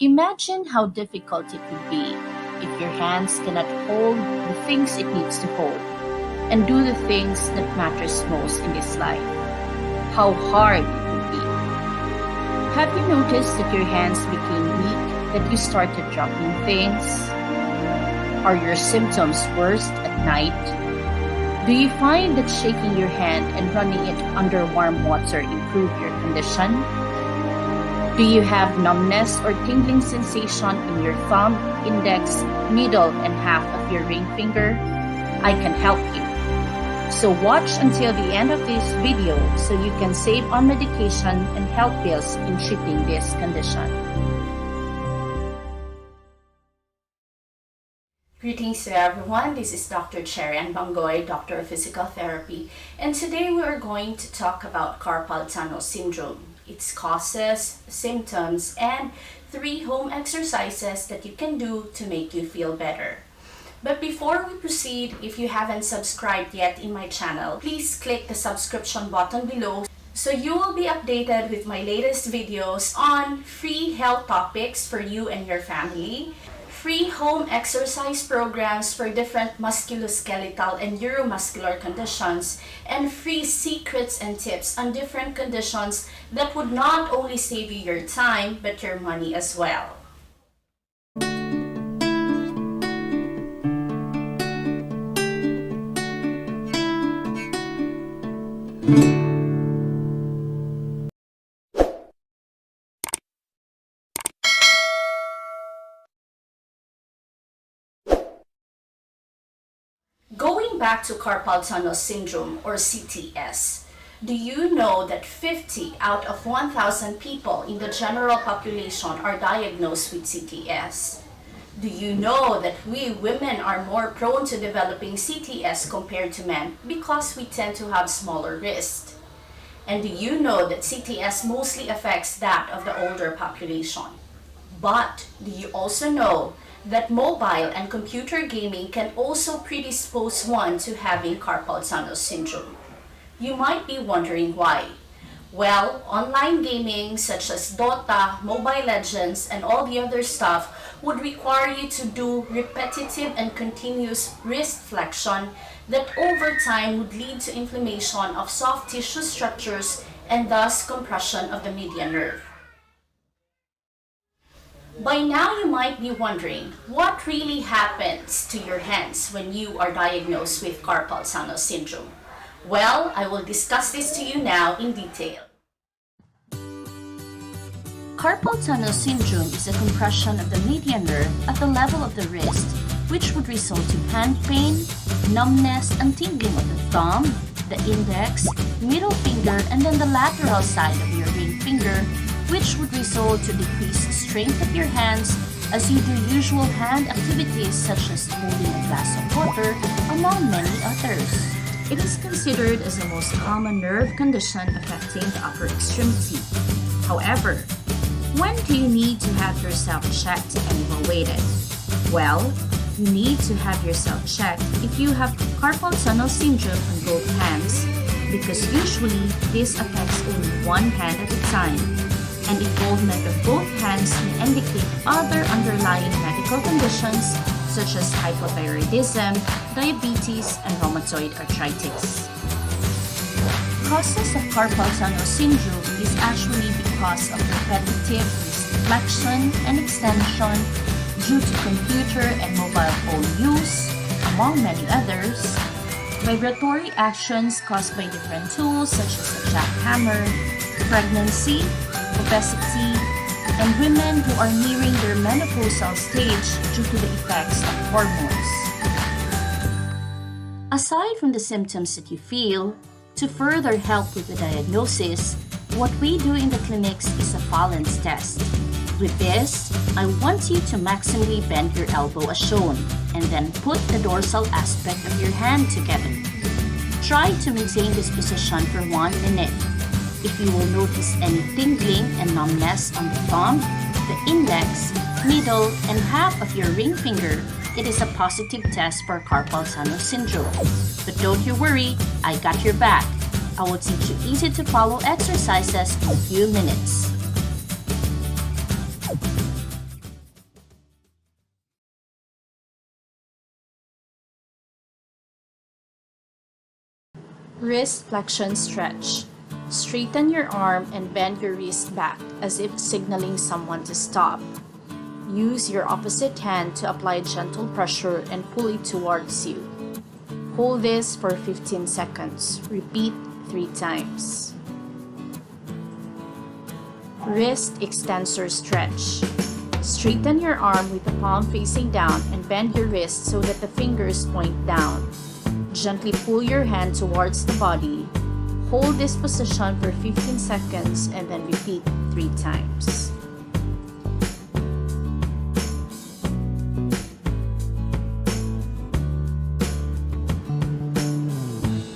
Imagine how difficult it would be if your hands cannot hold the things it needs to hold and do the things that matters most in this life. How hard it would be. Have you noticed that your hands became weak, that you started dropping things? Are your symptoms worst at night? Do you find that shaking your hand and running it under warm water improve your condition? Do you have numbness or tingling sensation in your thumb, index, middle, and half of your ring finger? I can help you. So watch until the end of this video so you can save on medication and health bills in treating this condition. Greetings to everyone. This is Dr. Cherry Bangoy, Doctor of Physical Therapy, and today we are going to talk about carpal tunnel syndrome, its causes, symptoms, and 3 home exercises that you can do to make you feel better. But before we proceed, if you haven't subscribed yet in my channel, please click the subscription button below so you will be updated with my latest videos on free health topics for you and your family, free home exercise programs for different musculoskeletal and neuromuscular conditions, and free secrets and tips on different conditions that would not only save you your time but your money as well. Going back to carpal tunnel syndrome or CTS, do you know that 50 out of 1,000 people in the general population are diagnosed with CTS? Do you know that we women are more prone to developing CTS compared to men because we tend to have smaller wrists? And do you know that CTS mostly affects that of the older population? But do you also know that mobile and computer gaming can also predispose one to having carpal tunnel syndrome? You might be wondering why. Well, online gaming such as Dota, Mobile Legends, and all the other stuff would require you to do repetitive and continuous wrist flexion that over time would lead to inflammation of soft tissue structures and thus compression of the median nerve. By now you might be wondering, what really happens to your hands when you are diagnosed with carpal tunnel syndrome? Well, I will discuss this to you now in detail. Carpal tunnel syndrome is a compression of the median nerve at the level of the wrist, which would result in hand pain, numbness, and tingling of the thumb, the index, middle finger, and then the lateral side of your ring finger, which would result to decreased strength of your hands as you do usual hand activities such as holding a glass of water, among many others. It is considered as the most common nerve condition affecting the upper extremity. However, when do you need to have yourself checked and evaluated? Well, you need to have yourself checked if you have carpal tunnel syndrome on both hands, because usually this affects only one hand at a time, and involvement of both hands may indicate other underlying medical conditions such as hypothyroidism, diabetes, and rheumatoid arthritis. Causes of carpal tunnel syndrome is actually because of repetitive wrist flexion and extension due to computer and mobile phone use, among many others, vibratory actions caused by different tools such as a jackhammer, pregnancy, obesity, and women who are nearing their menopausal stage due to the effects of hormones. Aside from the symptoms that you feel, to further help with the diagnosis, what we do in the clinics is a balance test. With this, I want you to maximally bend your elbow as shown, and then put the dorsal aspect of your hand together. Try to maintain this position for 1 minute. If you will notice any tingling and numbness on the thumb, the index, middle, and half of your ring finger, it is a positive test for carpal tunnel syndrome. But don't you worry, I got your back. I will teach you easy to follow exercises in a few minutes. Wrist flexion stretch. Straighten your arm and bend your wrist back as if signaling someone to stop. Use your opposite hand to apply gentle pressure and pull it towards you. Hold this for 15 seconds. Repeat 3 times. Wrist extensor stretch. Straighten your arm with the palm facing down and bend your wrist so that the fingers point down. Gently pull your hand towards the body. Hold this position for 15 seconds and then repeat 3 times.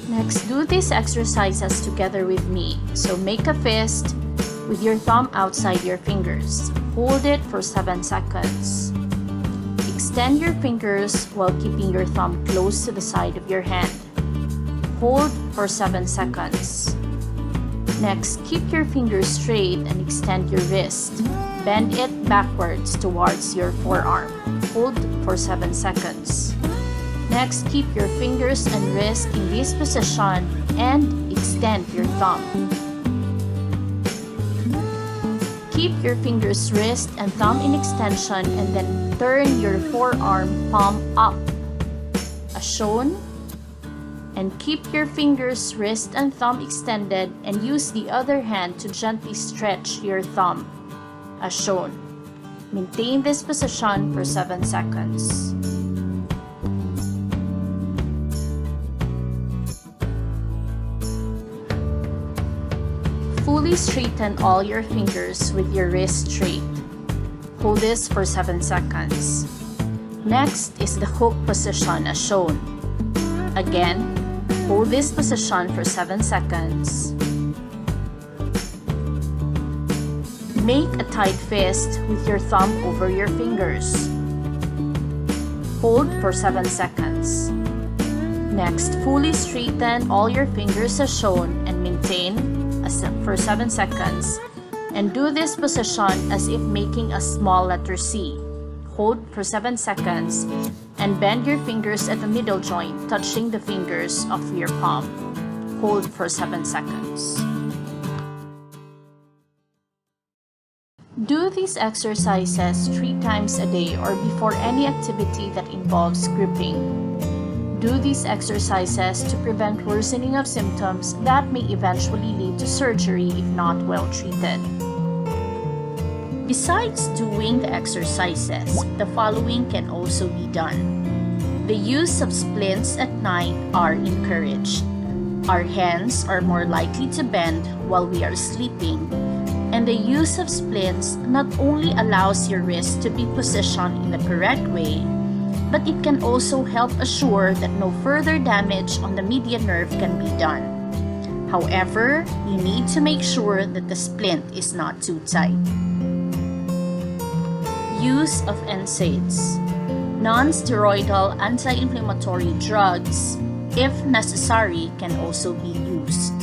Next, do these exercises together with me. So make a fist with your thumb outside your fingers. Hold it for 7 seconds. Extend your fingers while keeping your thumb close to the side of your hand. Hold for 7 seconds. Next, keep your fingers straight and extend your wrist. Bend it backwards towards your forearm. Hold for 7 seconds. Next, keep your fingers and wrist in this position and extend your thumb. Keep your fingers, wrist, and thumb in extension and then turn your forearm palm up as shown. And keep your fingers, wrist, and thumb extended and use the other hand to gently stretch your thumb as shown. Maintain this position for 7 seconds. Fully straighten all your fingers with your wrist straight. Hold this for 7 seconds. Next is the hook position as shown. Again, hold this position for 7 seconds. Make a tight fist with your thumb over your fingers. Hold for 7 seconds. Next, fully straighten all your fingers as shown and maintain for 7 seconds. And do this position as if making a small letter C. Hold for 7 seconds and bend your fingers at the middle joint, touching the fingers of your palm. Hold for 7 seconds. Do these exercises 3 times a day or before any activity that involves gripping. Do these exercises to prevent worsening of symptoms that may eventually lead to surgery if not well treated. Besides doing the exercises, the following can also be done. The use of splints at night are encouraged. Our hands are more likely to bend while we are sleeping, and the use of splints not only allows your wrist to be positioned in the correct way, but it can also help assure that no further damage on the median nerve can be done. However, you need to make sure that the splint is not too tight. Use of NSAIDs. Non-steroidal anti-inflammatory drugs, if necessary, can also be used.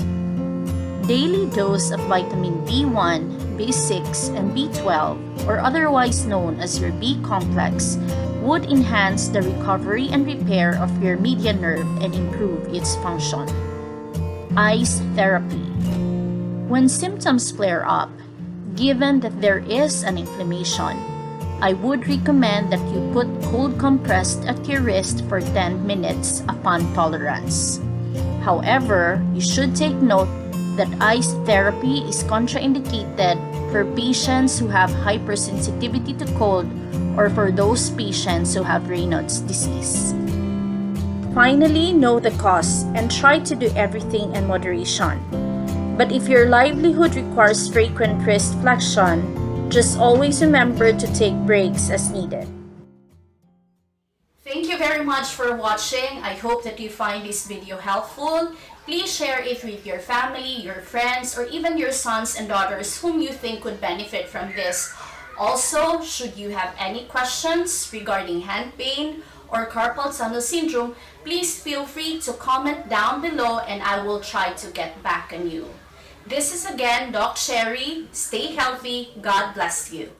Daily dose of vitamin B1, B6, and B12, or otherwise known as your B complex, would enhance the recovery and repair of your median nerve and improve its function. Ice therapy. When symptoms flare up, given that there is an inflammation, I would recommend that you put cold compress at your wrist for 10 minutes upon tolerance. However, you should take note that ice therapy is contraindicated for patients who have hypersensitivity to cold or for those patients who have Raynaud's disease. Finally, know the cause and try to do everything in moderation. But if your livelihood requires frequent wrist flexion, just always remember to take breaks as needed. Thank you very much for watching. I hope that you find this video helpful. Please share it with your family, your friends, or even your sons and daughters whom you think would benefit from this. Also, should you have any questions regarding hand pain or carpal tunnel syndrome, please feel free to comment down below and I will try to get back on you. This is again Doc Sherry. Stay healthy. God bless you.